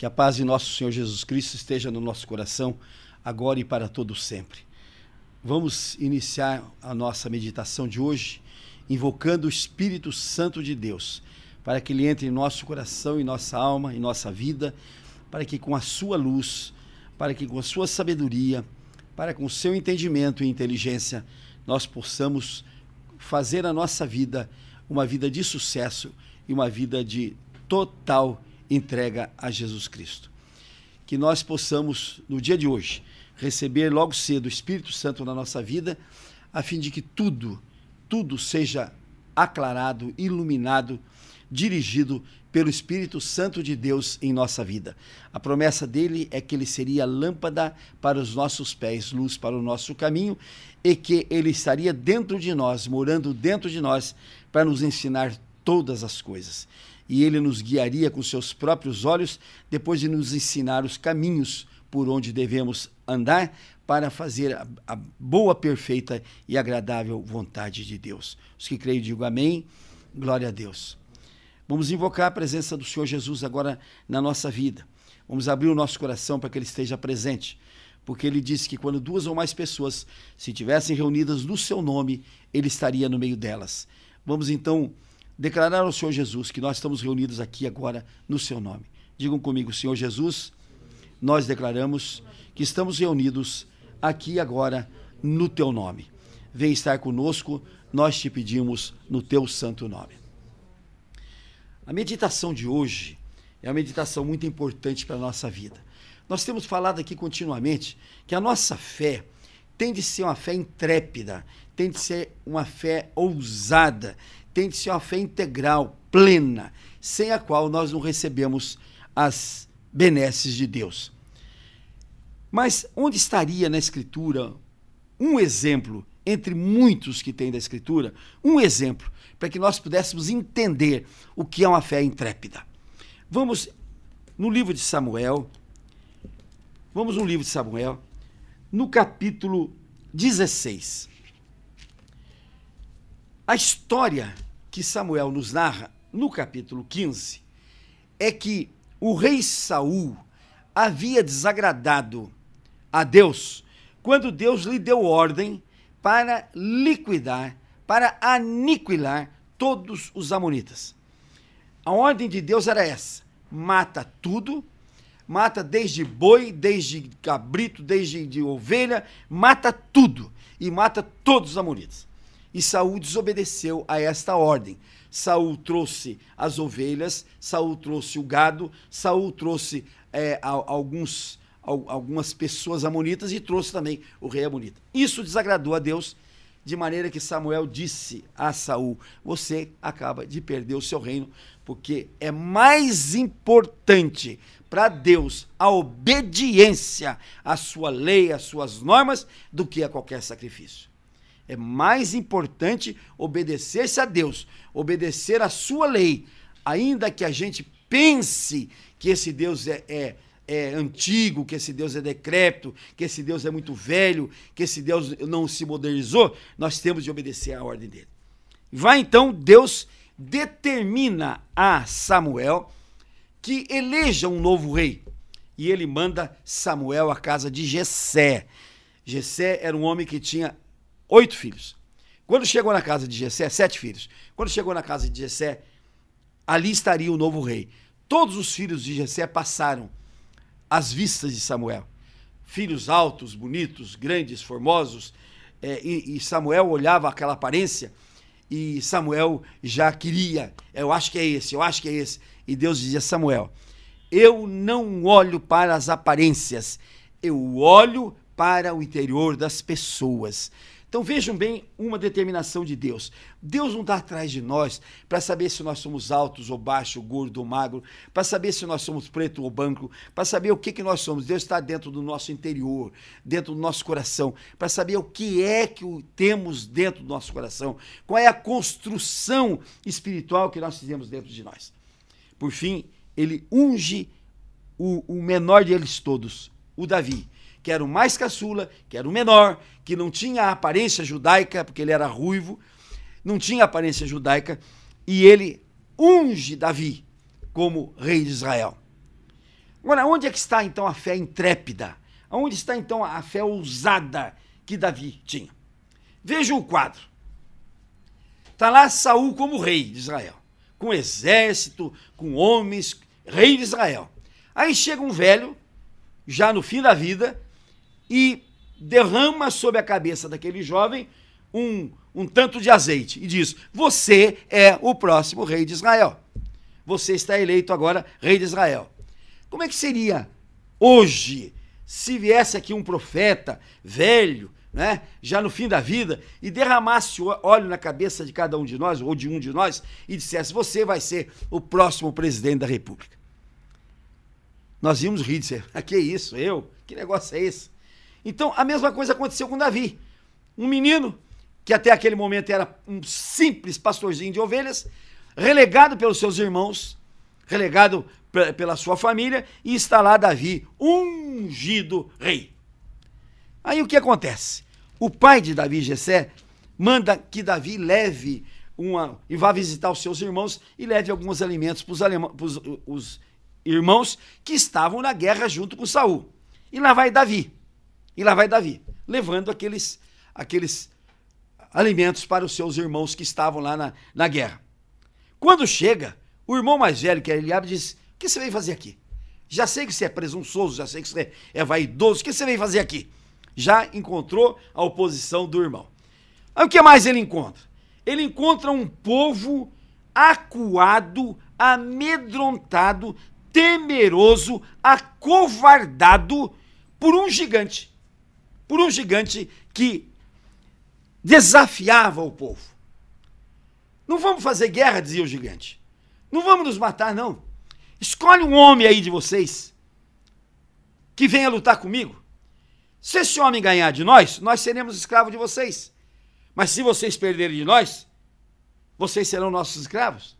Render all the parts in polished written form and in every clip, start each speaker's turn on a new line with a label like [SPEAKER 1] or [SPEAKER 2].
[SPEAKER 1] Que a paz de nosso Senhor Jesus Cristo esteja no nosso coração, agora e para todo sempre. Vamos iniciar a nossa meditação de hoje, invocando o Espírito Santo de Deus, para que Ele entre em nosso coração, em nossa alma, em nossa vida, para que com a sua luz, para que com a sua sabedoria, para com o seu entendimento e inteligência, nós possamos fazer a nossa vida uma vida de sucesso e uma vida de total entrega a Jesus Cristo. Que nós possamos, no dia de hoje, receber logo cedo o Espírito Santo na nossa vida, a fim de que tudo seja aclarado, iluminado, dirigido pelo Espírito Santo de Deus em nossa vida. A promessa dele é que ele seria lâmpada para os nossos pés, luz para o nosso caminho, e que ele estaria dentro de nós, morando dentro de nós, para nos ensinar todas as coisas. E ele nos guiaria com seus próprios olhos, depois de nos ensinar os caminhos por onde devemos andar, para fazer a boa, perfeita e agradável vontade de Deus. Os que creem, digam amém, glória a Deus. Vamos invocar a presença do Senhor Jesus agora na nossa vida. Vamos abrir o nosso coração para que Ele esteja presente, porque Ele disse que quando 2 ou mais pessoas se tivessem reunidas no seu nome, Ele estaria no meio delas. Vamos então declarar ao Senhor Jesus que nós estamos reunidos aqui agora no seu nome. Digam comigo: Senhor Jesus, nós declaramos que estamos reunidos aqui agora no teu nome. Vem estar conosco, nós te pedimos no teu santo nome. A meditação de hoje é uma meditação muito importante para a nossa vida. Nós temos falado aqui continuamente que a nossa fé tem de ser uma fé intrépida, tem de ser uma fé ousada, tem de ser uma fé integral, plena, sem a qual nós não recebemos as benesses de Deus. Mas onde estaria na Escritura um exemplo, entre muitos que tem da Escritura, um exemplo, para que nós pudéssemos entender o que é uma fé intrépida? Vamos no livro de Samuel, no capítulo 16. A história que Samuel nos narra no capítulo 15 é que o rei Saul havia desagradado a Deus quando Deus lhe deu ordem para liquidar, para aniquilar todos os amonitas. A ordem de Deus era essa: mata tudo, mata desde boi, desde cabrito, desde ovelha, mata tudo e mata todos os amonitas. E Saul desobedeceu a esta ordem. Saul trouxe as ovelhas, Saul trouxe o gado, Saul trouxe algumas pessoas amonitas e trouxe também o rei amonita. Isso desagradou a Deus, de maneira que Samuel disse a Saul: você acaba de perder o seu reino, porque é mais importante para Deus a obediência à sua lei, às suas normas, do que a qualquer sacrifício. É mais importante obedecer-se a Deus, obedecer a sua lei, ainda que a gente pense que esse Deus é antigo, que esse Deus é decrépito, que esse Deus é muito velho, que esse Deus não se modernizou. Nós temos de obedecer à ordem dele. Vai então, Deus determina a Samuel que eleja um novo rei, e ele manda Samuel à casa de Jessé. Jessé era um homem que tinha 8 filhos. Quando chegou na casa de Jessé, 7 filhos. Quando chegou na casa de Jessé, ali estaria o novo rei. Todos os filhos de Jessé passaram às vistas de Samuel. Filhos altos, bonitos, grandes, formosos. E Samuel olhava aquela aparência e Samuel já queria. Eu acho que é esse, eu acho que é esse. E Deus dizia: Samuel, eu não olho para as aparências, eu olho para o interior das pessoas. Então vejam bem uma determinação de Deus. Deus não está atrás de nós para saber se nós somos altos ou baixos, gordo ou magro, para saber se nós somos preto ou branco, para saber o que nós somos. Deus está dentro do nosso interior, dentro do nosso coração, para saber o que é que temos dentro do nosso coração, qual é a construção espiritual que nós fizemos dentro de nós. Por fim, ele unge o menor deles todos, o Davi, que era o mais caçula, que era o menor, que não tinha a aparência judaica, porque ele era ruivo, não tinha aparência judaica, e ele unge Davi como rei de Israel. Agora, onde é que está então a fé intrépida? Onde está então a fé ousada que Davi tinha? Veja o quadro. Está lá Saul como rei de Israel, com exército, com homens, rei de Israel. Aí chega um velho, já no fim da vida, e derrama sobre a cabeça daquele jovem um tanto de azeite e diz: você é o próximo rei de Israel. Você está eleito agora rei de Israel. Como é que seria hoje se viesse aqui um profeta velho, né, já no fim da vida, e derramasse óleo na cabeça de cada um de nós, ou de um de nós, e dissesse: você vai ser o próximo presidente da República? Nós íamos rir de dizer: que isso, eu? Que negócio é esse? Então, a mesma coisa aconteceu com Davi. Um menino que até aquele momento era um simples pastorzinho de ovelhas, relegado pelos seus irmãos, relegado pela sua família, e está lá Davi, ungido rei. Aí o que acontece? O pai de Davi, Jessé, manda que Davi leve e vá visitar os seus irmãos e leve alguns alimentos para os irmãos que estavam na guerra junto com Saul. E lá vai Davi, levando aqueles alimentos para os seus irmãos que estavam lá na guerra. Quando chega, o irmão mais velho, que é Eliabe, diz: o que você veio fazer aqui? Já sei que você é presunçoso, já sei que você é vaidoso, o que você veio fazer aqui? Já encontrou a oposição do irmão. Aí o que mais ele encontra? Ele encontra um povo acuado, amedrontado, temeroso, acovardado por um gigante que desafiava o povo. Não vamos fazer guerra, dizia o gigante. Não vamos nos matar, não. Escolhe um homem aí de vocês que venha lutar comigo. Se esse homem ganhar de nós, nós seremos escravos de vocês. Mas se vocês perderem de nós, vocês serão nossos escravos.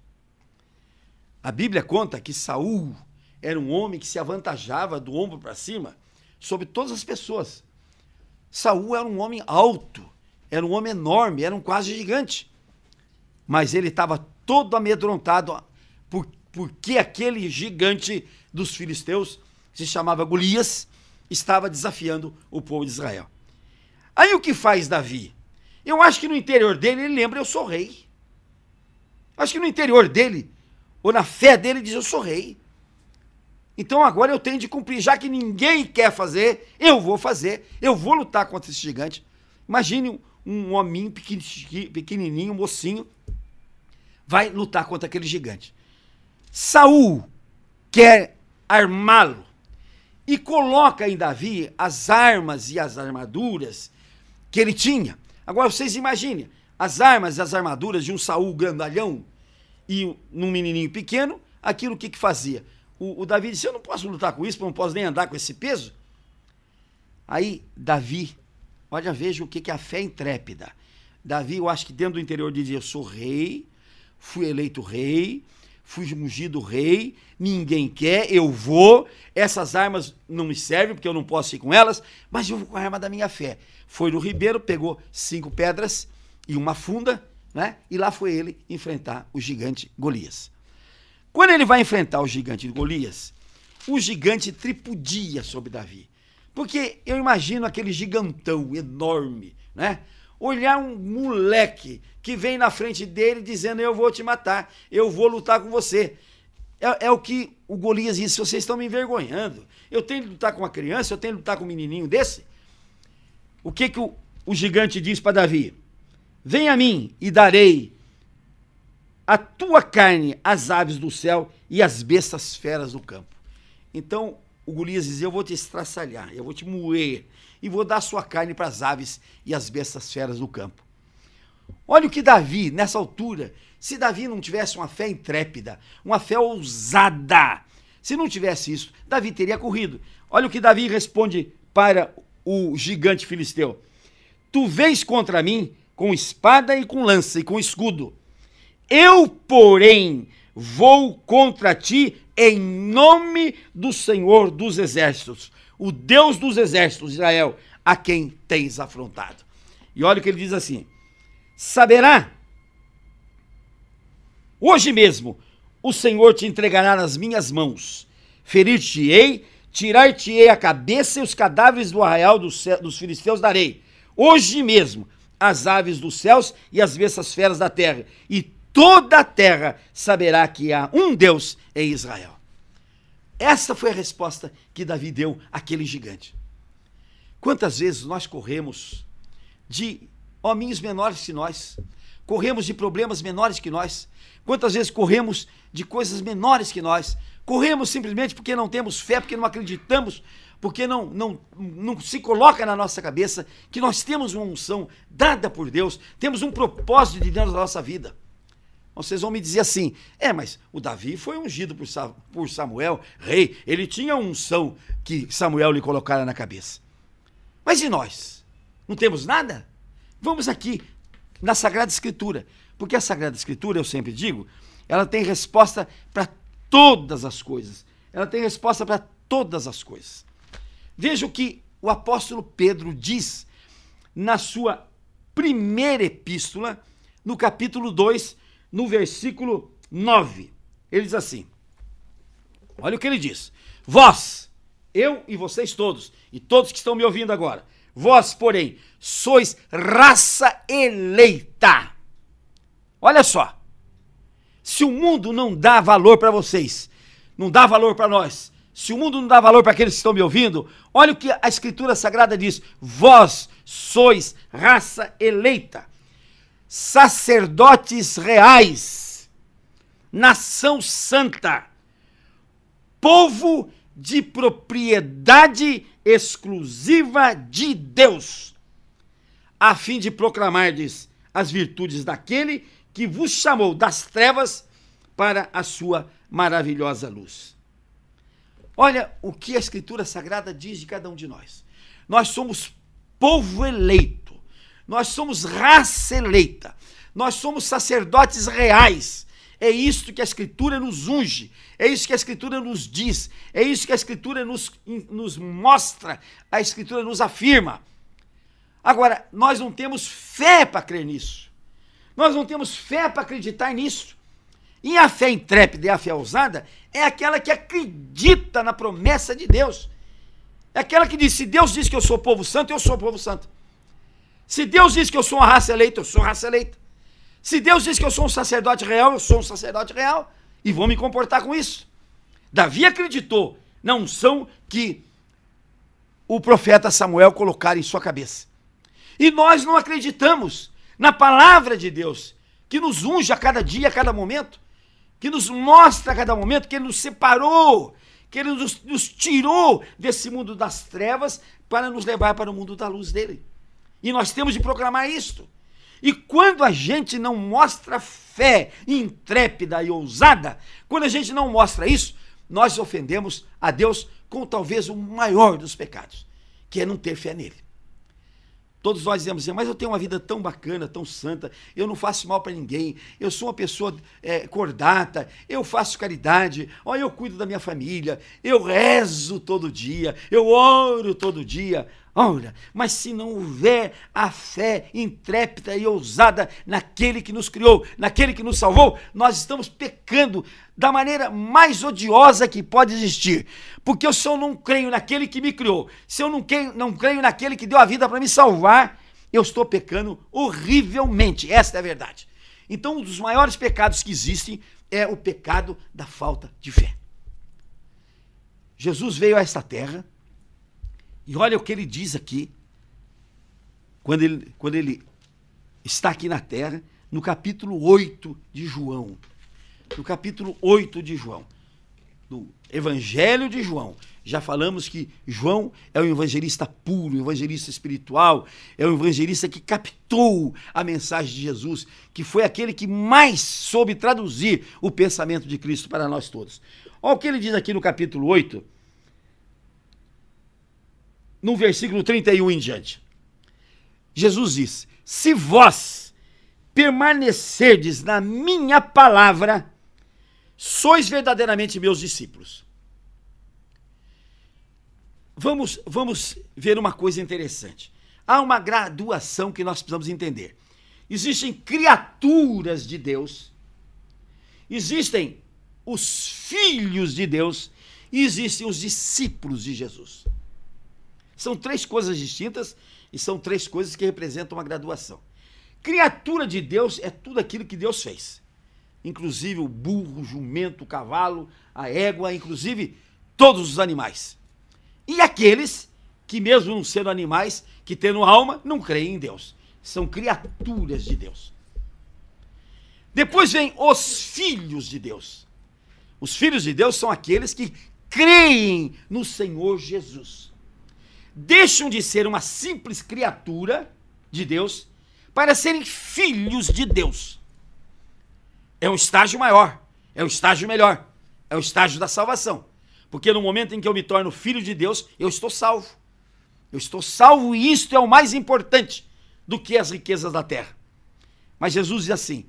[SPEAKER 1] A Bíblia conta que Saul era um homem que se avantajava do ombro para cima sobre todas as pessoas. Saul era um homem alto, era um homem enorme, era um quase gigante. Mas ele estava todo amedrontado porque aquele gigante dos filisteus, que se chamava Golias, estava desafiando o povo de Israel. Aí o que faz Davi? Eu acho que no interior dele ele lembra: eu sou rei. Acho que no interior dele, ou na fé dele, ele diz: eu sou rei. Então agora eu tenho de cumprir, já que ninguém quer fazer, eu vou fazer, eu vou lutar contra esse gigante. Imagine um hominho pequenininho, um mocinho, vai lutar contra aquele gigante. Saul quer armá-lo e coloca em Davi as armas e as armaduras que ele tinha. Agora vocês imaginem, as armas e as armaduras de um Saul grandalhão e um menininho pequeno, aquilo que fazia? O Davi disse: eu não posso lutar com isso, não posso nem andar com esse peso. Aí Davi, olha, veja o que é a fé intrépida. Davi, eu acho que dentro do interior dizia: eu sou rei, fui eleito rei, fui ungido rei, ninguém quer, eu vou, essas armas não me servem porque eu não posso ir com elas, mas eu vou com a arma da minha fé. Foi no ribeiro, pegou 5 pedras e uma funda, né? E lá foi ele enfrentar o gigante Golias. Quando ele vai enfrentar o gigante Golias, o gigante tripudia sobre Davi. Porque eu imagino aquele gigantão enorme, né? Olhar um moleque que vem na frente dele dizendo: eu vou te matar, eu vou lutar com você. É o que o Golias disse: vocês estão me envergonhando. Eu tenho de lutar com uma criança, eu tenho de lutar com um menininho desse? O que o gigante diz para Davi? Vem a mim e darei a tua carne às aves do céu e às bestas feras do campo. Então o Golias dizia: eu vou te estraçalhar, eu vou te moer e vou dar a sua carne para as aves e as bestas feras do campo. Olha o que Davi, nessa altura, se Davi não tivesse uma fé intrépida, uma fé ousada, se não tivesse isso, Davi teria corrido. Olha o que Davi responde para o gigante filisteu: tu vens contra mim com espada e com lança e com escudo. Eu, porém, vou contra ti em nome do Senhor dos Exércitos, o Deus dos Exércitos, Israel, a quem tens afrontado. E olha o que ele diz assim: saberá, hoje mesmo, o Senhor te entregará nas minhas mãos,
[SPEAKER 2] ferir-te-ei, tirar-te-ei a cabeça e os cadáveres do arraial dos filisteus darei. Hoje mesmo as aves dos céus e as bestas feras da terra, e toda a terra saberá que há um Deus em Israel. Essa foi a resposta que Davi deu àquele gigante. Quantas vezes nós corremos de hominhos menores que nós, corremos de problemas menores que nós, quantas vezes corremos de coisas menores que nós, corremos simplesmente porque não temos fé, porque não acreditamos, porque não se coloca na nossa cabeça que nós temos uma unção dada por Deus, temos um propósito de Deus na nossa vida. Vocês vão me dizer assim, mas o Davi foi ungido por Samuel, rei, ele tinha a unção que Samuel lhe colocara na cabeça. Mas e nós? Não temos nada? Vamos aqui na Sagrada Escritura, porque a Sagrada Escritura, eu sempre digo, ela tem resposta para todas as coisas. Ela tem resposta para todas as coisas. Veja o que o apóstolo Pedro diz na sua primeira epístola, no capítulo 2, no versículo 9. Ele diz assim, olha o que ele diz. Vós, eu e vocês todos, e todos que estão me ouvindo agora, vós, porém, sois raça eleita. Olha só, se o mundo não dá valor para vocês, não dá valor para nós, se o mundo não dá valor para aqueles que estão me ouvindo, olha o que a Escritura Sagrada diz. Vós sois raça eleita, sacerdotes reais, nação santa, povo de propriedade exclusiva de Deus, a fim de proclamardes as virtudes daquele que vos chamou das trevas para a sua maravilhosa luz. Olha o que a Escritura Sagrada diz de cada um de nós. Nós somos povo eleito, nós somos raça eleita, nós somos sacerdotes reais. É isso que a Escritura nos unge, é isso que a Escritura nos diz, é isso que a Escritura nos mostra, a Escritura nos afirma. Agora, nós não temos fé para crer nisso, nós não temos fé para acreditar nisso. E a fé intrépida e a fé ousada é aquela que acredita na promessa de Deus. É aquela que diz, se Deus diz que eu sou povo santo, eu sou povo santo. Se Deus diz que eu sou uma raça eleita, eu sou raça eleita. Se Deus diz que eu sou um sacerdote real, eu sou um sacerdote real. E vou me comportar com isso. Davi acreditou na unção que o profeta Samuel colocara em sua cabeça. E nós não acreditamos na palavra de Deus, que nos unge a cada dia, a cada momento, que nos mostra a cada momento, que Ele nos separou, que Ele nos tirou desse mundo das trevas para nos levar para o mundo da luz dEle. E nós temos de proclamar isto. E quando a gente não mostra fé intrépida e ousada, quando a gente não mostra isso, nós ofendemos a Deus com talvez o maior dos pecados, que é não ter fé nele. Todos nós dizemos assim, mas eu tenho uma vida tão bacana, tão santa, eu não faço mal para ninguém, eu sou uma pessoa cordata, eu faço caridade, olha, eu cuido da minha família, eu rezo todo dia, eu oro todo dia. Ora, mas se não houver a fé intrépida e ousada naquele que nos criou, naquele que nos salvou, nós estamos pecando da maneira mais odiosa que pode existir. Porque se eu não creio naquele que me criou, se eu não creio naquele que deu a vida para me salvar, eu estou pecando horrivelmente. Esta é a verdade. Então, um dos maiores pecados que existem é o pecado da falta de fé. Jesus veio a esta terra, e olha o que ele diz aqui, quando ele está aqui na terra, no capítulo 8 de João. No capítulo 8 de João, no Evangelho de João. Já falamos que João é um evangelista puro, um evangelista espiritual, é um evangelista que captou a mensagem de Jesus, que foi aquele que mais soube traduzir o pensamento de Cristo para nós todos. Olha o que ele diz aqui no capítulo 8, no versículo 31 em diante. Jesus diz, se vós permanecerdes na minha palavra, sois verdadeiramente meus discípulos. Vamos ver uma coisa interessante. Há uma graduação que nós precisamos entender. Existem criaturas de Deus, existem os filhos de Deus, e existem os discípulos de Jesus. São três coisas distintas e são três coisas que representam uma graduação. Criatura de Deus é tudo aquilo que Deus fez, inclusive o burro, o jumento, o cavalo, a égua, inclusive todos os animais. E aqueles que, mesmo não sendo animais, que tendo alma, não creem em Deus. São criaturas de Deus. Depois vem os filhos de Deus. Os filhos de Deus são aqueles que creem no Senhor Jesus. Deixam de ser uma simples criatura de Deus para serem filhos de Deus. É um estágio maior, é um estágio melhor, é o estágio da salvação. Porque no momento em que eu me torno filho de Deus, eu estou salvo. Eu estou salvo e isto é o mais importante do que as riquezas da terra. Mas Jesus diz assim: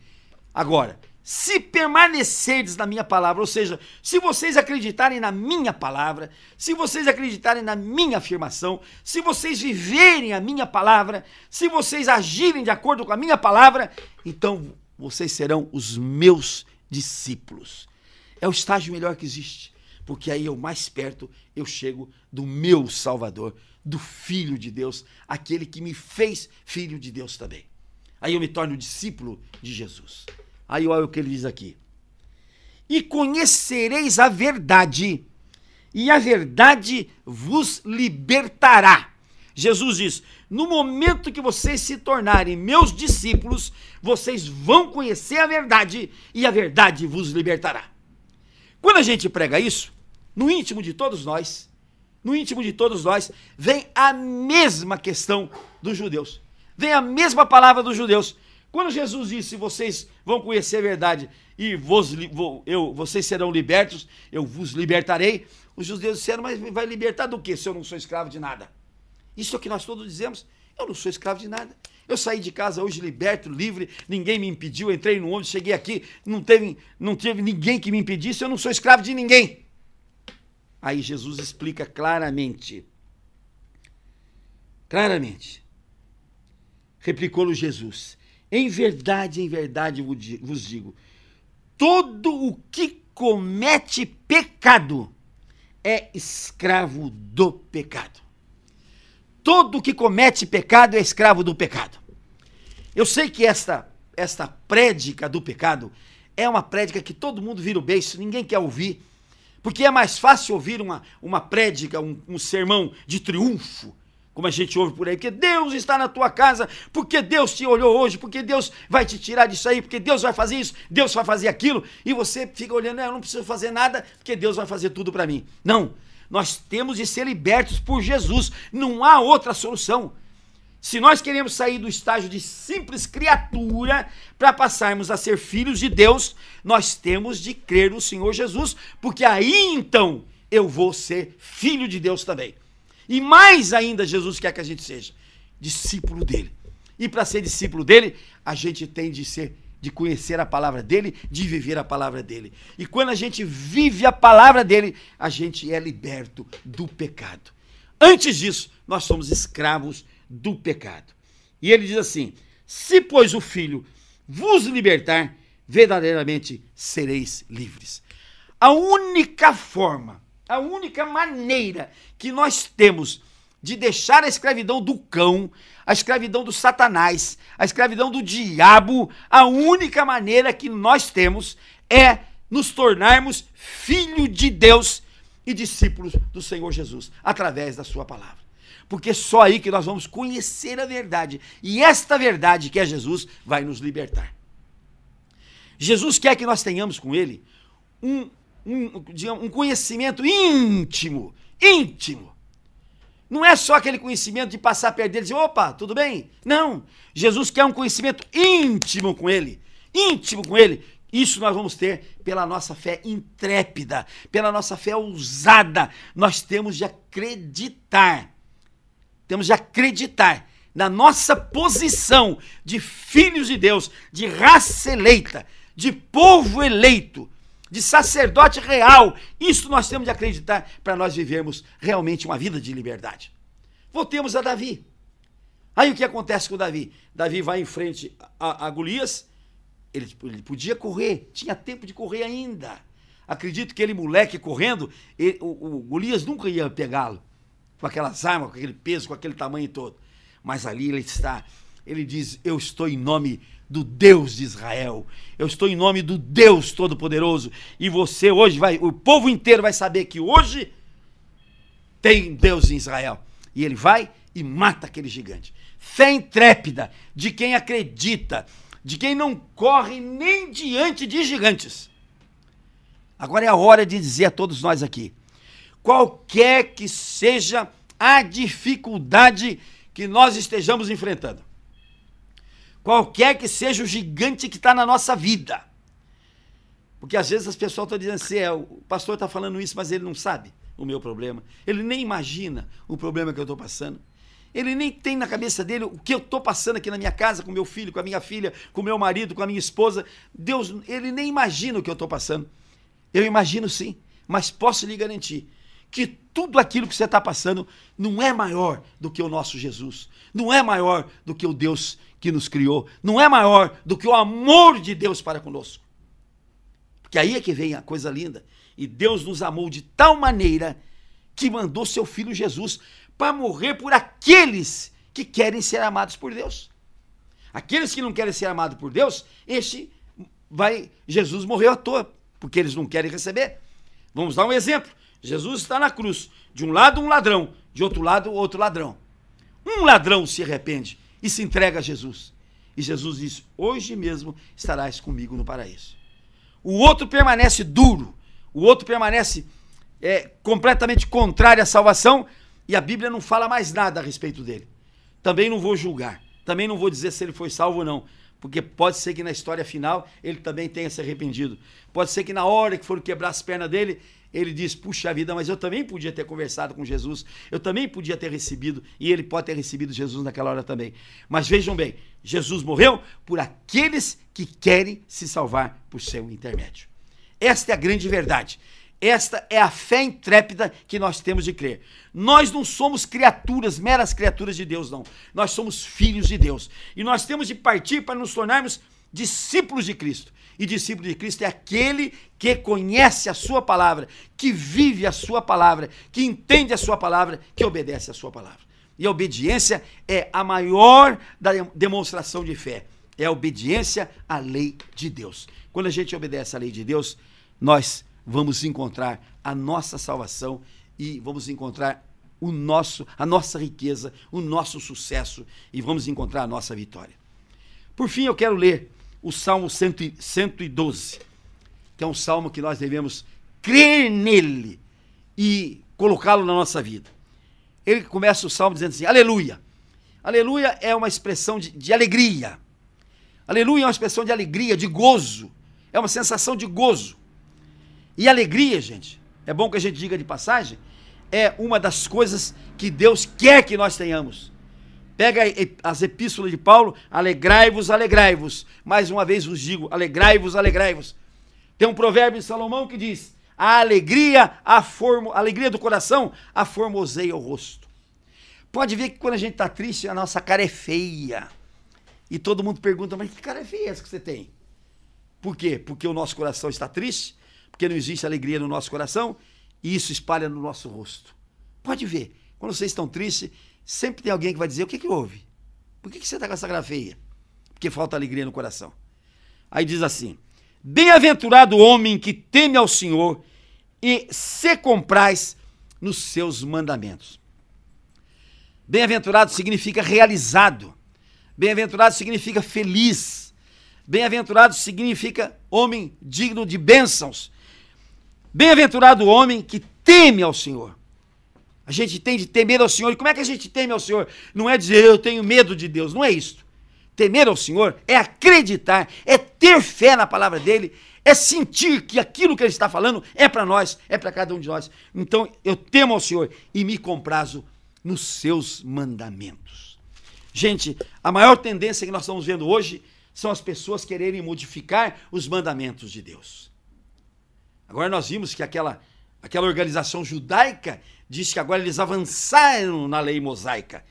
[SPEAKER 2] agora, se permanecerdes na minha palavra, ou seja, se vocês acreditarem na minha palavra, se vocês acreditarem na minha afirmação, se vocês viverem a minha palavra, se vocês agirem de acordo com a minha palavra, então vocês serão os meus discípulos. É o estágio melhor que existe, porque aí eu mais perto eu chego do meu Salvador, do Filho de Deus, aquele que me fez filho de Deus também. Aí eu me torno discípulo de Jesus. Aí olha o que ele diz aqui: e conhecereis a verdade, e a verdade vos libertará. Jesus diz: no momento que vocês se tornarem meus discípulos, vocês vão conhecer a verdade, e a verdade vos libertará. Quando a gente prega isso, no íntimo de todos nós, vem a mesma questão dos judeus. Vem a mesma palavra dos judeus. Quando Jesus disse: vocês vão conhecer a verdade e vocês serão libertos, eu vos libertarei, os judeus disseram: mas vai libertar do quê se eu não sou escravo de nada? Isso é o que nós todos dizemos: eu não sou escravo de nada. Eu saí de casa hoje liberto, livre, ninguém me impediu, entrei no ônibus, cheguei aqui, não teve ninguém que me impedisse, eu não sou escravo de ninguém. Aí Jesus explica claramente. Replicou-lhe Jesus: em verdade vos digo, todo o que comete pecado é escravo do pecado. Todo o que comete pecado é escravo do pecado. Eu sei que esta prédica do pecado é uma prédica que todo mundo vira o beiço, ninguém quer ouvir, porque é mais fácil ouvir uma prédica, um sermão de triunfo, como a gente ouve por aí, porque Deus está na tua casa, porque Deus te olhou hoje, porque Deus vai te tirar disso aí, porque Deus vai fazer isso, Deus vai fazer aquilo, e você fica olhando: eu não preciso fazer nada, porque Deus vai fazer tudo para mim. Não, nós temos de ser libertos por Jesus, não há outra solução. Se nós queremos sair do estágio de simples criatura para passarmos a ser filhos de Deus, nós temos de crer no Senhor Jesus, porque aí então eu vou ser filho de Deus também. E mais ainda, Jesus quer que a gente seja discípulo dele. E para ser discípulo dele, a gente tem de conhecer a palavra dele, de viver a palavra dele. E quando a gente vive a palavra dele, a gente é liberto do pecado. Antes disso, nós somos escravos do pecado. E ele diz assim: se pois o Filho vos libertar, verdadeiramente sereis livres. A única forma, a única maneira que nós temos de deixar a escravidão do cão, a escravidão do Satanás, a escravidão do diabo, a única maneira que nós temos é nos tornarmos filho de Deus e discípulos do Senhor Jesus, através da sua palavra. Porque é só aí que nós vamos conhecer a verdade, e esta verdade, que é Jesus, vai nos libertar. Jesus quer que nós tenhamos com ele um conhecimento íntimo. Não é só aquele conhecimento de passar perto dele e dizer: opa, tudo bem? Não, Jesus quer um conhecimento íntimo com ele. Isso nós vamos ter pela nossa fé intrépida, pela nossa fé ousada. Nós temos de acreditar na nossa posição de filhos de Deus, de raça eleita, de povo eleito, de sacerdote real. Isso nós temos de acreditar para nós vivermos realmente uma vida de liberdade. Voltemos a Davi. Aí o que acontece com Davi? Davi vai em frente a Golias. Ele podia correr, tinha tempo de correr ainda. Acredito que ele, moleque, correndo, o Golias nunca ia pegá-lo. Com aquelas armas, com aquele peso, com aquele tamanho todo. Mas ali ele está. Ele diz, eu estou em nome do Deus de Israel. Eu estou em nome do Deus Todo-Poderoso. E você hoje o povo inteiro vai saber que hoje tem Deus em Israel. E ele vai e mata aquele gigante. Fé intrépida de quem acredita, de quem não corre nem diante de gigantes. Agora é a hora de dizer a todos nós aqui, qualquer que seja a dificuldade que nós estejamos enfrentando, qualquer que seja o gigante que está na nossa vida, porque às vezes as pessoas estão dizendo assim, o pastor está falando isso, mas ele não sabe o meu problema, ele nem imagina o problema que eu estou passando, ele nem tem na cabeça dele o que eu estou passando aqui na minha casa, com meu filho, com a minha filha, com meu marido, com a minha esposa. Deus, ele nem imagina o que eu estou passando. Eu imagino sim, mas posso lhe garantir que tudo aquilo que você está passando não é maior do que o nosso Jesus, não é maior do que o Deus que nos criou, não é maior do que o amor de Deus para conosco. Porque aí é que vem a coisa linda. E Deus nos amou de tal maneira que mandou seu Filho Jesus para morrer por aqueles que querem ser amados por Deus. Aqueles que não querem ser amados por Deus, Jesus morreu à toa, porque eles não querem receber. Vamos dar um exemplo. Jesus está na cruz. De um lado, um ladrão. De outro lado, outro ladrão. Um ladrão se arrepende e se entrega a Jesus. E Jesus diz, hoje mesmo estarás comigo no paraíso. O outro permanece duro. O outro permanece completamente contrário à salvação. E a Bíblia não fala mais nada a respeito dele. Também não vou julgar. Também não vou dizer se ele foi salvo ou não. Porque pode ser que na história final ele também tenha se arrependido. Pode ser que na hora que foram quebrar as pernas dele, ele diz, puxa vida, mas eu também podia ter conversado com Jesus. Eu também podia ter recebido. E ele pode ter recebido Jesus naquela hora também. Mas vejam bem, Jesus morreu por aqueles que querem se salvar por seu intermédio. Esta é a grande verdade. Esta é a fé intrépida que nós temos de crer. Nós não somos criaturas, meras criaturas de Deus, não. Nós somos filhos de Deus. E nós temos de partir para nos tornarmos discípulos de Cristo. E discípulo de Cristo é aquele que conhece a sua palavra, que vive a sua palavra, que entende a sua palavra, que obedece a sua palavra. E a obediência é a maior demonstração de fé. É a obediência à lei de Deus. Quando a gente obedece à lei de Deus, nós vamos encontrar a nossa salvação e vamos encontrar a nossa riqueza, o nosso sucesso e vamos encontrar a nossa vitória. Por fim, eu quero ler o Salmo 112, que é um salmo que nós devemos crer nele e colocá-lo na nossa vida. Ele começa o salmo dizendo assim, aleluia. Aleluia é uma expressão de alegria. Aleluia é uma expressão de alegria, de gozo. É uma sensação de gozo. E alegria, gente, é bom que a gente diga de passagem, é uma das coisas que Deus quer que nós tenhamos. Pega as epístolas de Paulo, alegrai-vos, alegrai-vos. Mais uma vez vos digo, alegrai-vos, alegrai-vos. Tem um provérbio de Salomão que diz, a alegria do coração aformoseia o rosto. Pode ver que quando a gente está triste, a nossa cara é feia. E todo mundo pergunta, mas que cara é feia essa que você tem? Por quê? Porque o nosso coração está triste, porque não existe alegria no nosso coração, e isso espalha no nosso rosto. Pode ver, quando vocês estão tristes, sempre tem alguém que vai dizer, o que houve? Por que você está com essa cara feia? Porque falta alegria no coração. Aí diz assim, bem-aventurado o homem que teme ao Senhor e se compraz nos seus mandamentos. Bem-aventurado significa realizado. Bem-aventurado significa feliz. Bem-aventurado significa homem digno de bênçãos. Bem-aventurado o homem que teme ao Senhor. A gente tem de temer ao Senhor. E como é que a gente teme ao Senhor? Não é dizer eu tenho medo de Deus, não é isso. Temer ao Senhor é acreditar, é ter fé na palavra dele, é sentir que aquilo que ele está falando é para nós, é para cada um de nós. Então eu temo ao Senhor e me comprazo nos seus mandamentos. Gente, a maior tendência que nós estamos vendo hoje são as pessoas quererem modificar os mandamentos de Deus. Agora nós vimos que aquela organização judaica diz que agora eles avançaram na lei mosaica.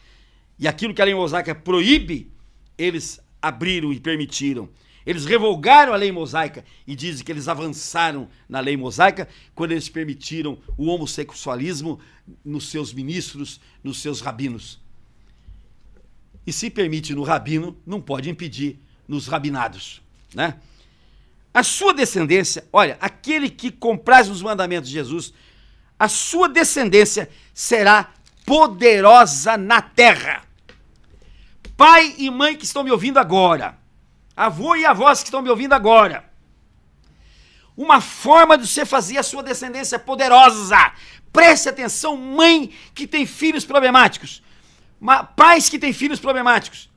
[SPEAKER 2] E aquilo que a lei mosaica proíbe, eles abriram e permitiram. Eles revogaram a lei mosaica e dizem que eles avançaram na lei mosaica quando eles permitiram o homossexualismo nos seus ministros, nos seus rabinos. E se permite no rabino, não pode impedir nos rabinados, né? A sua descendência, olha, aquele que compraz os mandamentos de Jesus, a sua descendência será poderosa na terra. Pai e mãe que estão me ouvindo agora, avô e avós que estão me ouvindo agora, uma forma de você fazer a sua descendência poderosa. Preste atenção, mãe que tem filhos problemáticos, pais que têm filhos problemáticos.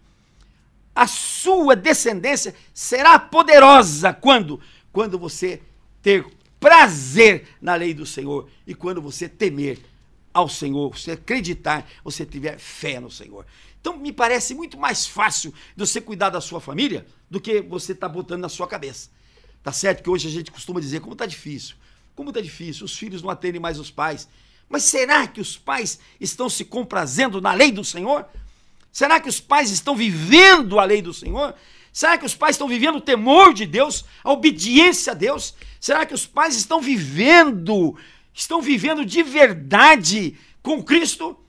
[SPEAKER 2] A sua descendência será poderosa quando você ter prazer na lei do Senhor e quando você temer ao Senhor, você acreditar, você tiver fé no Senhor. Então me parece muito mais fácil de você cuidar da sua família do que você está botando na sua cabeça. Tá certo que hoje a gente costuma dizer como está difícil, os filhos não atendem mais os pais. Mas será que os pais estão se comprazendo na lei do Senhor? Será que os pais estão vivendo a lei do Senhor? Será que os pais estão vivendo o temor de Deus, a obediência a Deus? Será que os pais estão vivendo de verdade com Cristo?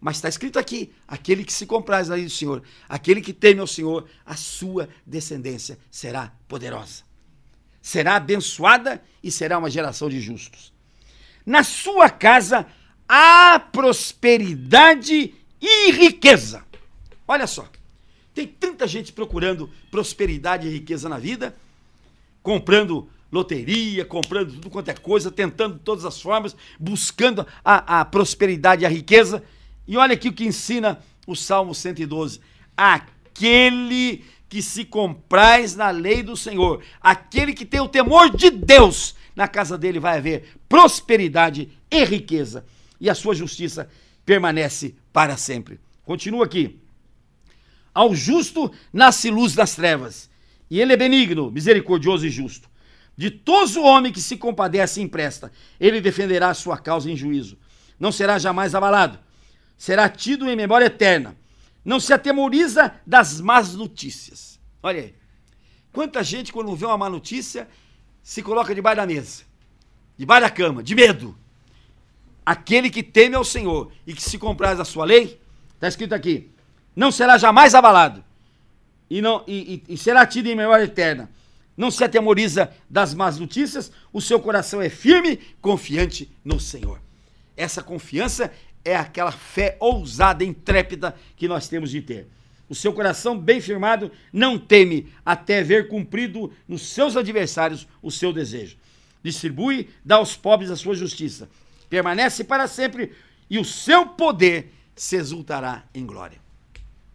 [SPEAKER 2] Mas está escrito aqui, aquele que se compraz na lei do Senhor, aquele que teme ao Senhor, a sua descendência será poderosa. Será abençoada e será uma geração de justos. Na sua casa há prosperidade e riqueza. Olha só, tem tanta gente procurando prosperidade e riqueza na vida, comprando loteria, comprando tudo quanto é coisa, tentando de todas as formas, buscando a prosperidade e a riqueza. E olha aqui o que ensina o Salmo 112. Aquele que se compraz na lei do Senhor, aquele que tem o temor de Deus, na casa dele vai haver prosperidade e riqueza, e a sua justiça permanece para sempre. Continua aqui. Ao justo nasce luz das trevas, e ele é benigno, misericordioso e justo. Ditoso o homem que se compadece e empresta, ele defenderá a sua causa em juízo. Não será jamais abalado, será tido em memória eterna. Não se atemoriza das más notícias. Olha aí, quanta gente quando vê uma má notícia se coloca debaixo da mesa, debaixo da cama, de medo. Aquele que teme ao Senhor e que se compraz da sua lei, está escrito aqui, não será jamais abalado e será tido em memória eterna. Não se atemoriza das más notícias, o seu coração é firme, confiante no Senhor. Essa confiança é aquela fé ousada, intrépida que nós temos de ter. O seu coração bem firmado não teme até ver cumprido nos seus adversários o seu desejo. Distribui, dá aos pobres a sua justiça. Permanece para sempre e o seu poder se exultará em glória.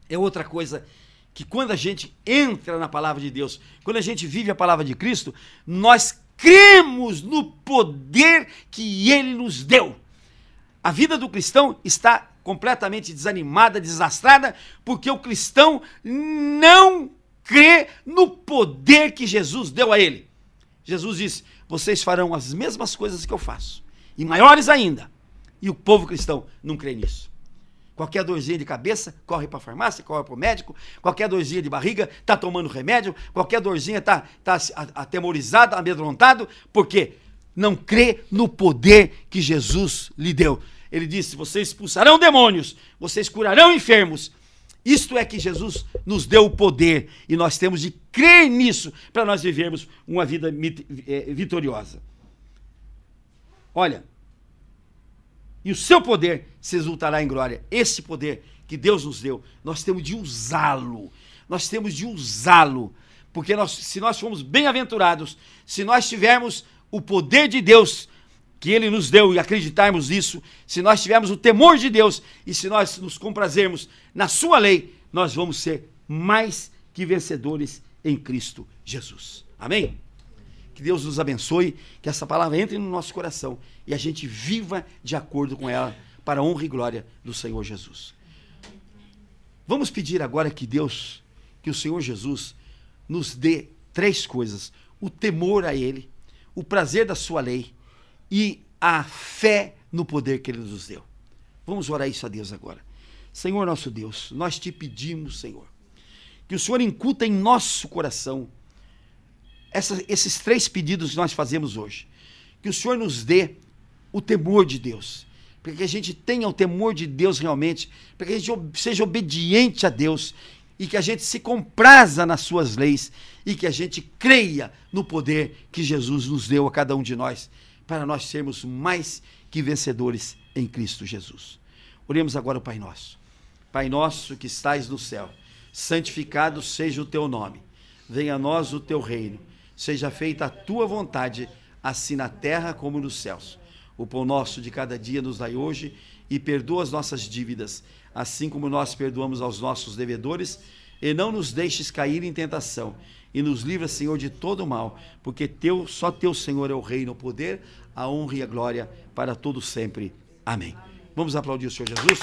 [SPEAKER 2] É outra coisa que quando a gente entra na palavra de Deus, quando a gente vive a palavra de Cristo, nós cremos no poder que Ele nos deu. A vida do cristão está completamente desanimada, desastrada, porque o cristão não crê no poder que Jesus deu a ele. Jesus disse, vocês farão as mesmas coisas que eu faço, e maiores ainda. E o povo cristão não crê nisso. Qualquer dorzinha de cabeça, corre para a farmácia, corre para o médico. Qualquer dorzinha de barriga, está tomando remédio. Qualquer dorzinha está atemorizado, amedrontado, porque não crê no poder que Jesus lhe deu. Ele disse, vocês expulsarão demônios, vocês curarão enfermos. Isto é que Jesus nos deu o poder e nós temos de crer nisso para nós vivermos uma vida vitoriosa. Olha, e o seu poder se exultará em glória. Esse poder que Deus nos deu, nós temos de usá-lo. Nós temos de usá-lo. Porque se nós formos bem-aventurados, se nós tivermos o poder de Deus que Ele nos deu e acreditarmos nisso, se nós tivermos o temor de Deus e se nós nos comprazermos na sua lei, nós vamos ser mais que vencedores em Cristo Jesus. Amém? Que Deus nos abençoe, que essa palavra entre no nosso coração e a gente viva de acordo com ela para a honra e glória do Senhor Jesus. Vamos pedir agora que o Senhor Jesus nos dê 3 coisas: o temor a Ele, o prazer da sua lei e a fé no poder que Ele nos deu. Vamos orar isso a Deus agora. Senhor nosso Deus, nós te pedimos, Senhor, que o Senhor incuta em nosso coração esses 3 pedidos que nós fazemos hoje. Que o Senhor nos dê o temor de Deus, para que a gente tenha o temor de Deus realmente, para que a gente seja obediente a Deus e que a gente se compraza nas suas leis e que a gente creia no poder que Jesus nos deu a cada um de nós, para nós sermos mais que vencedores em Cristo Jesus. Oremos agora o Pai Nosso. Pai nosso que estais no céu, santificado seja o teu nome. Venha a nós o teu reino. Seja feita a tua vontade, assim na terra como nos céus. O pão nosso de cada dia nos dai hoje e perdoa as nossas dívidas, assim como nós perdoamos aos nossos devedores, e não nos deixes cair em tentação, e nos livra, Senhor, de todo mal, porque só teu, Senhor, é o reino, o poder, a honra e a glória para todo sempre. Amém. Vamos aplaudir o Senhor Jesus?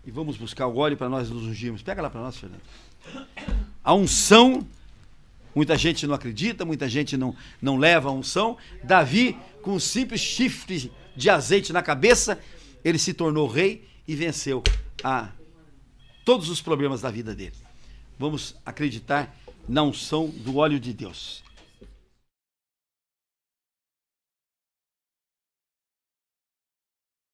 [SPEAKER 2] E vamos buscar o óleo para nós nos ungirmos. Pega lá para nós, Fernando. A unção, muita gente não acredita, muita gente não leva a unção. Davi, com um simples chifre de azeite na cabeça, ele se tornou rei e venceu todos os problemas da vida dele. Vamos acreditar na unção do óleo de Deus.